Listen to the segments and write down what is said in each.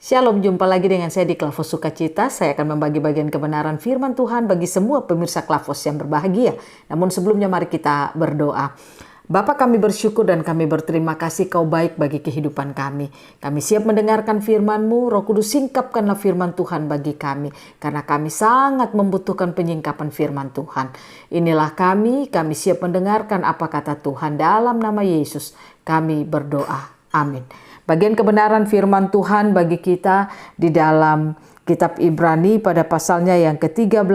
Shalom, jumpa lagi dengan saya di Klavos Sukacita. Saya akan membagi bagian kebenaran firman Tuhan bagi semua pemirsa Klavos yang berbahagia. Namun sebelumnya mari kita berdoa. Bapa, kami bersyukur dan kami berterima kasih Kau baik bagi kehidupan kami. Kami siap mendengarkan firman-Mu. Roh Kudus, singkapkanlah firman Tuhan bagi kami, karena kami sangat membutuhkan penyingkapan firman Tuhan. Inilah kami siap mendengarkan apa kata Tuhan. Dalam nama Yesus kami berdoa. Amin. Bagian kebenaran firman Tuhan bagi kita di dalam kitab Ibrani pada pasalnya yang ke-13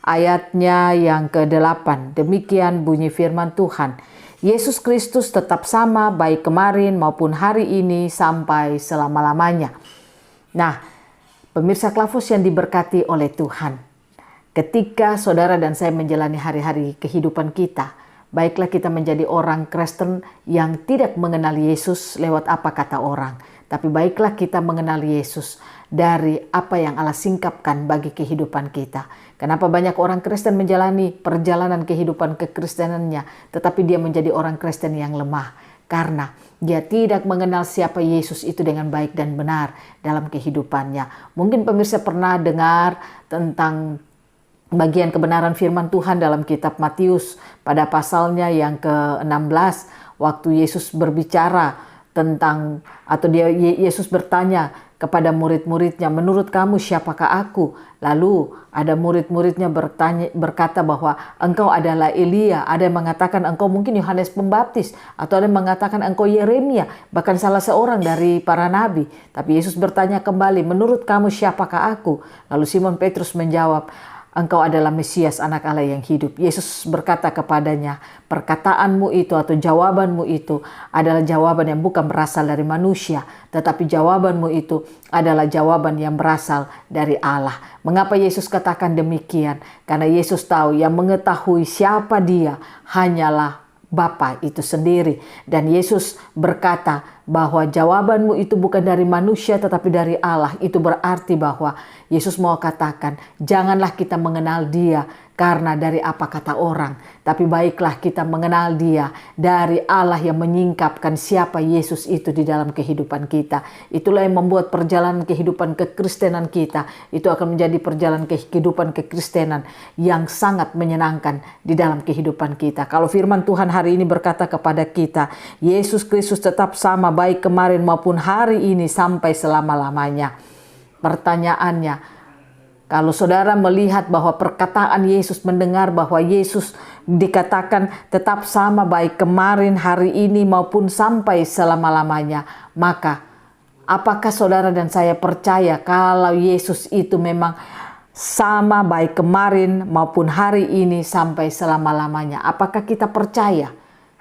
ayatnya yang ke-8. Demikian bunyi firman Tuhan. Yesus Kristus tetap sama baik kemarin maupun hari ini sampai selama-lamanya. Nah, pemirsa Klavos yang diberkati oleh Tuhan. Ketika saudara dan saya menjalani hari-hari kehidupan kita, baiklah kita menjadi orang Kristen yang tidak mengenal Yesus lewat apa kata orang. Tapi baiklah kita mengenal Yesus dari apa yang Allah singkapkan bagi kehidupan kita. Kenapa banyak orang Kristen menjalani perjalanan kehidupan kekristenannya, tetapi dia menjadi orang Kristen yang lemah? Karena dia tidak mengenal siapa Yesus itu dengan baik dan benar dalam kehidupannya. Mungkin pemirsa pernah dengar tentang bagian kebenaran firman Tuhan dalam kitab Matius pada pasalnya yang ke-16, waktu Yesus berbicara tentang, atau Yesus bertanya kepada murid-muridnya, menurut kamu siapakah aku? Lalu ada murid-muridnya berkata bahwa engkau adalah Elia, ada yang mengatakan engkau mungkin Yohanes Pembaptis, atau ada yang mengatakan engkau Yeremia, bahkan salah seorang dari para nabi. Tapi Yesus bertanya kembali, menurut kamu siapakah aku? Lalu Simon Petrus menjawab, engkau adalah Mesias, anak Allah yang hidup. Yesus berkata kepadanya, perkataanmu itu atau jawabanmu itu adalah jawaban yang bukan berasal dari manusia, tetapi jawabanmu itu adalah jawaban yang berasal dari Allah. Mengapa Yesus katakan demikian? Karena Yesus tahu yang mengetahui siapa dia hanyalah Bapa itu sendiri. Dan Yesus berkata bahwa jawabanmu itu bukan dari manusia tetapi dari Allah. Itu berarti bahwa Yesus mau katakan, janganlah kita mengenal dia karena dari apa kata orang, tapi baiklah kita mengenal dia dari Allah yang menyingkapkan siapa Yesus itu di dalam kehidupan kita. Itulah yang membuat perjalanan kehidupan kekristenan kita itu akan menjadi perjalanan kehidupan kekristenan yang sangat menyenangkan di dalam kehidupan kita. Kalau firman Tuhan hari ini berkata kepada kita, Yesus Kristus tetap sama baik kemarin maupun hari ini sampai selama-lamanya. Pertanyaannya, kalau saudara melihat bahwa perkataan Yesus, mendengar bahwa Yesus dikatakan tetap sama baik kemarin, hari ini maupun sampai selama-lamanya, maka apakah saudara dan saya percaya kalau Yesus itu memang sama baik kemarin maupun hari ini sampai selama-lamanya? Apakah kita percaya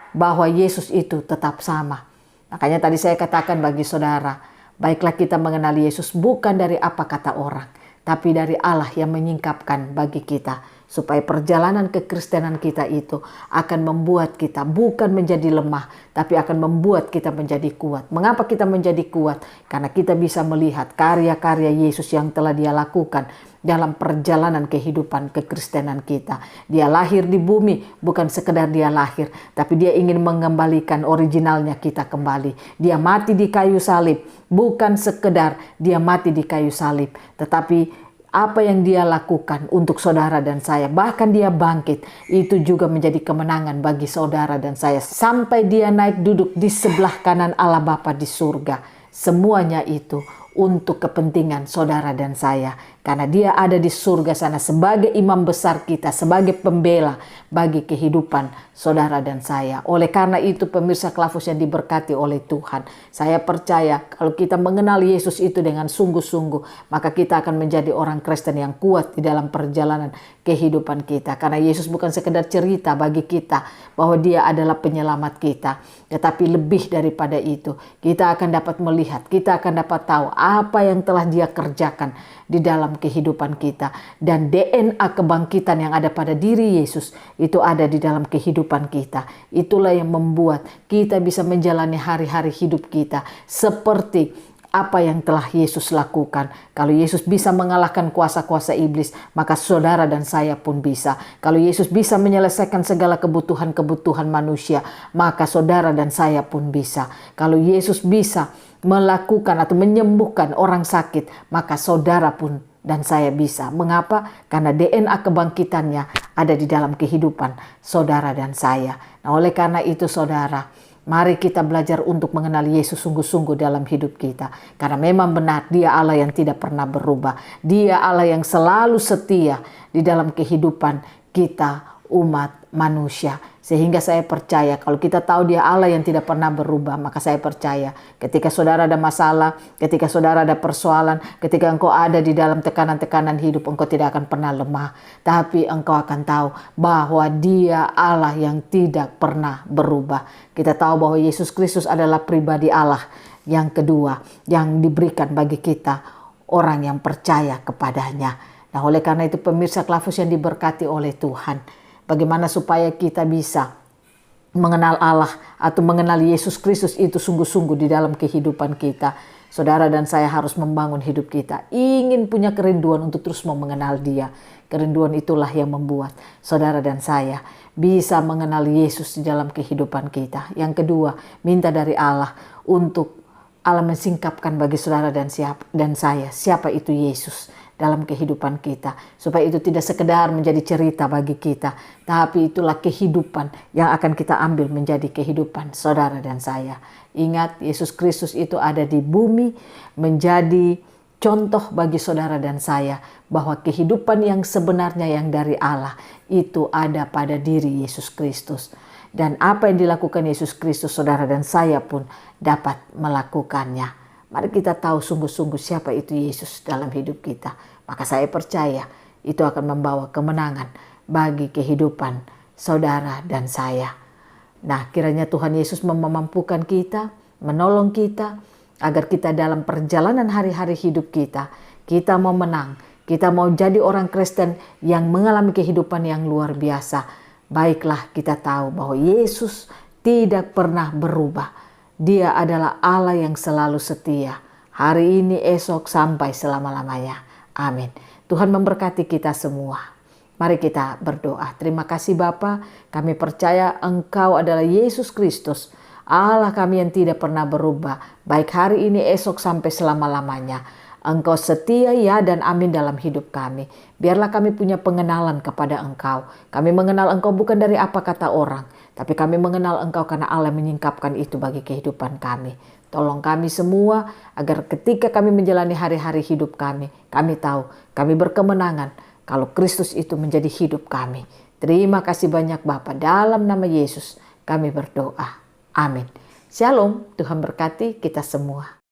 bahwa Yesus itu tetap sama? Makanya tadi saya katakan bagi saudara, baiklah kita mengenal Yesus bukan dari apa kata orang, tapi dari Allah yang menyingkapkan bagi kita, supaya perjalanan kekristenan kita itu akan membuat kita bukan menjadi lemah, tapi akan membuat kita menjadi kuat. Mengapa kita menjadi kuat? Karena kita bisa melihat karya-karya Yesus yang telah Dia lakukan dalam perjalanan kehidupan kekristenan kita. Dia lahir di bumi, bukan sekedar dia lahir, tapi dia ingin mengembalikan originalnya kita kembali. Dia mati di kayu salib, bukan sekedar dia mati di kayu salib, tetapi apa yang dia lakukan untuk saudara dan saya, bahkan dia bangkit, itu juga menjadi kemenangan bagi saudara dan saya. Sampai dia naik duduk di sebelah kanan Allah Bapa di surga. Semuanya itu untuk kepentingan saudara dan saya. Karena dia ada di surga sana sebagai imam besar kita, sebagai pembela bagi kehidupan saudara dan saya. Oleh karena itu pemirsa Klavos yang diberkati oleh Tuhan, saya percaya kalau kita mengenal Yesus itu dengan sungguh-sungguh, maka kita akan menjadi orang Kristen yang kuat di dalam perjalanan kehidupan kita. Karena Yesus bukan sekedar cerita bagi kita bahwa dia adalah penyelamat kita, tetapi lebih daripada itu, kita akan dapat melihat, kita akan dapat tahu apa yang telah dia kerjakan di dalam kehidupan kita. Dan DNA kebangkitan yang ada pada diri Yesus itu ada di dalam kehidupan kita. Itulah yang membuat kita bisa menjalani hari-hari hidup kita seperti apa yang telah Yesus lakukan. Kalau Yesus bisa mengalahkan kuasa-kuasa iblis, maka saudara dan saya pun bisa. Kalau Yesus bisa menyelesaikan segala kebutuhan-kebutuhan manusia, maka saudara dan saya pun bisa. Kalau Yesus bisa melakukan atau menyembuhkan orang sakit, maka saudara pun dan saya bisa. Mengapa? Karena DNA kebangkitannya ada di dalam kehidupan saudara dan saya. Nah, oleh karena itu saudara, mari kita belajar untuk mengenal Yesus sungguh-sungguh dalam hidup kita. Karena memang benar, Dia Allah yang tidak pernah berubah. Dia Allah yang selalu setia di dalam kehidupan kita umat manusia. Sehingga saya percaya kalau kita tahu Dia Allah yang tidak pernah berubah, maka saya percaya ketika saudara ada masalah, ketika saudara ada persoalan, ketika engkau ada di dalam tekanan-tekanan hidup, engkau tidak akan pernah lemah. Tapi engkau akan tahu bahwa Dia Allah yang tidak pernah berubah. Kita tahu bahwa Yesus Kristus adalah pribadi Allah yang kedua yang diberikan bagi kita, orang yang percaya kepadanya. Nah, oleh karena itu pemirsa Klafus yang diberkati oleh Tuhan, bagaimana supaya kita bisa mengenal Allah atau mengenal Yesus Kristus itu sungguh-sungguh di dalam kehidupan kita. Saudara dan saya harus membangun hidup kita. Ingin punya kerinduan untuk terus mau mengenal Dia. Kerinduan itulah yang membuat saudara dan saya bisa mengenal Yesus di dalam kehidupan kita. Yang kedua, minta dari Allah untuk Allah mensingkapkan bagi saudara dan saya siapa itu Yesus dalam kehidupan kita, supaya itu tidak sekedar menjadi cerita bagi kita, tapi itulah kehidupan yang akan kita ambil menjadi kehidupan saudara dan saya. Ingat, Yesus Kristus itu ada di bumi menjadi contoh bagi saudara dan saya bahwa kehidupan yang sebenarnya yang dari Allah itu ada pada diri Yesus Kristus. Dan apa yang dilakukan Yesus Kristus, saudara dan saya pun dapat melakukannya. Mari kita tahu sungguh-sungguh siapa itu Yesus dalam hidup kita. Maka saya percaya itu akan membawa kemenangan bagi kehidupan saudara dan saya. Nah, kiranya Tuhan Yesus memampukan kita, menolong kita, agar kita dalam perjalanan hari-hari hidup kita mau menang. Kita mau jadi orang Kristen yang mengalami kehidupan yang luar biasa. Baiklah kita tahu bahwa Yesus tidak pernah berubah. Dia adalah Allah yang selalu setia. Hari ini, esok, sampai selama-lamanya. Amin. Tuhan memberkati kita semua. Mari kita berdoa. Terima kasih Bapa, kami percaya Engkau adalah Yesus Kristus, Allah kami yang tidak pernah berubah. Baik hari ini, esok, sampai selama-lamanya. Engkau setia ya dan amin dalam hidup kami. Biarlah kami punya pengenalan kepada Engkau. Kami mengenal Engkau bukan dari apa kata orang, tapi kami mengenal Engkau karena Allah menyingkapkan itu bagi kehidupan kami. Tolong kami semua agar ketika kami menjalani hari-hari hidup kami tahu kami berkemenangan kalau Kristus itu menjadi hidup kami. Terima kasih banyak Bapa, dalam nama Yesus kami berdoa. Amin. Shalom, Tuhan berkati kita semua.